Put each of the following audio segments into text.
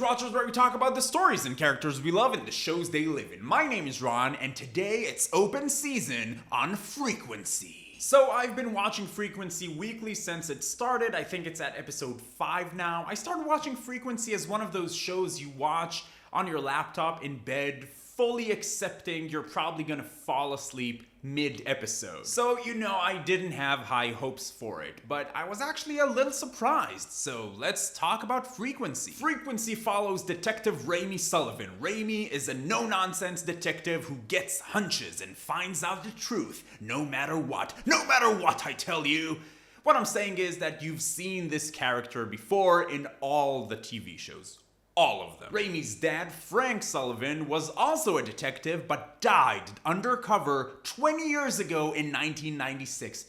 Watchers, where we talk about the stories and characters we love and the shows they live in. My name is Ron, and today it's open season on Frequency. So I've been watching Frequency weekly since it started. I think it's at episode 5 now. I started watching Frequency as one of those shows you watch on your laptop in bed, fully accepting you're probably gonna fall asleep mid-episode. So, I didn't have high hopes for it, but I was actually a little surprised. So let's talk about Frequency. Frequency follows Detective Raimy Sullivan. Raimy is a no-nonsense detective who gets hunches and finds out the truth, no matter what. No matter what, I tell you! What I'm saying is that you've seen this character before in all the TV shows. All of them. Raimy's dad, Frank Sullivan, was also a detective, but died undercover 20 years ago in 1996.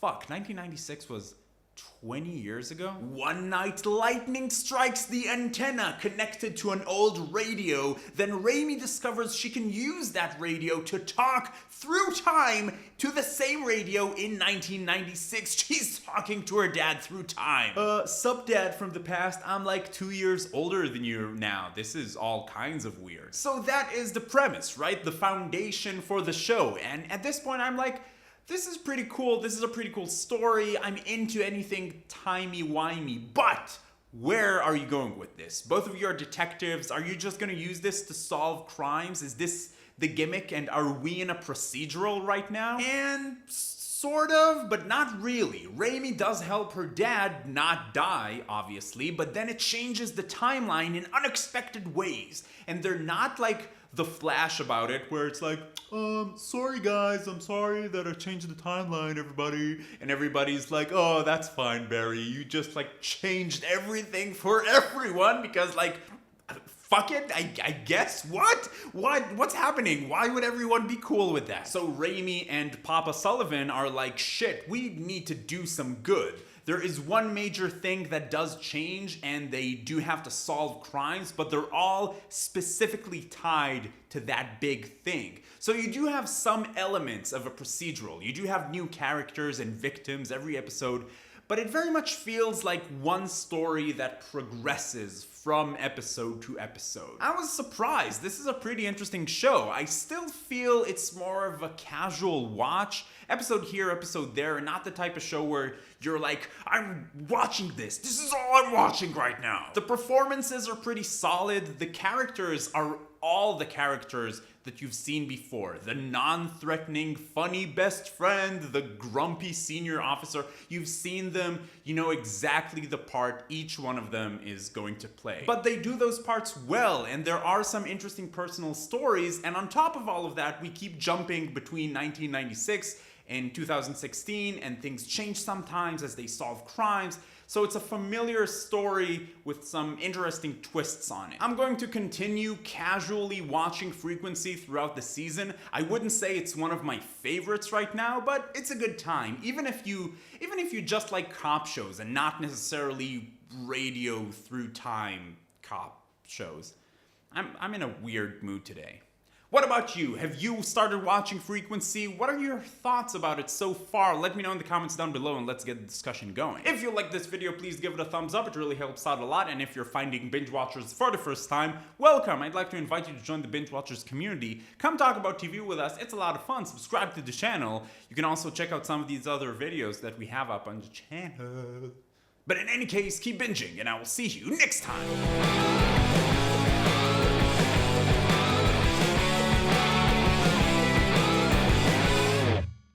Fuck, 1996 was 20 years ago? One night, lightning strikes the antenna connected to an old radio. Then Raimy discovers she can use that radio to talk through time to the same radio in 1996. She's talking to her dad through time. Sup dad from the past, I'm like 2 years older than you now. This is all kinds of weird. So that is the premise, right? The foundation for the show. And at this point, I'm like, this is pretty cool. This is a pretty cool story. I'm into anything timey-wimey. But where are you going with this? Both of you are detectives. Are you just gonna use this to solve crimes? Is this the gimmick? And are we in a procedural right now? And sort of, but not really. Raimy does help her dad not die, obviously, but then it changes the timeline in unexpected ways. And they're not like The Flash about it, where it's like, sorry guys, I'm sorry that I changed the timeline, everybody. And everybody's like, oh, that's fine, Barry. You just changed everything for everyone because fuck it, I guess? What's happening? Why would everyone be cool with that? So Raimy and Papa Sullivan are like, shit, we need to do some good. There is one major thing that does change, and they do have to solve crimes, but they're all specifically tied to that big thing. So you do have some elements of a procedural. You do have new characters and victims every episode, but it very much feels like one story that progresses from episode to episode. I was surprised. This is a pretty interesting show. I still feel it's more of a casual watch. Episode here, episode there, not the type of show where you're like, I'm watching this. This is all I'm watching right now. The performances are pretty solid. The characters are all the characters that you've seen before. The non-threatening, funny best friend, the grumpy senior officer. You've seen them. You know exactly the part each one of them is going to play. But they do those parts well, and there are some interesting personal stories, and on top of all of that, we keep jumping between 1996 and 2016, and things change sometimes as they solve crimes. So it's a familiar story with some interesting twists on it. I'm going to continue casually watching Frequency throughout the season. I wouldn't say it's one of my favorites right now, but it's a good time. Even if you just like cop shows and not necessarily radio through time cop shows. I'm in a weird mood today. What about you? Have you started watching Frequency? What are your thoughts about it so far? Let me know in the comments down below and let's get the discussion going. If you like this video, please give it a thumbs up. It really helps out a lot. And if you're finding Binge Watchers for the first time, welcome. I'd like to invite you to join the Binge Watchers community. Come talk about TV with us. It's a lot of fun. Subscribe to the channel. You can also check out some of these other videos that we have up on the channel. But in any case, keep binging and I will see you next time.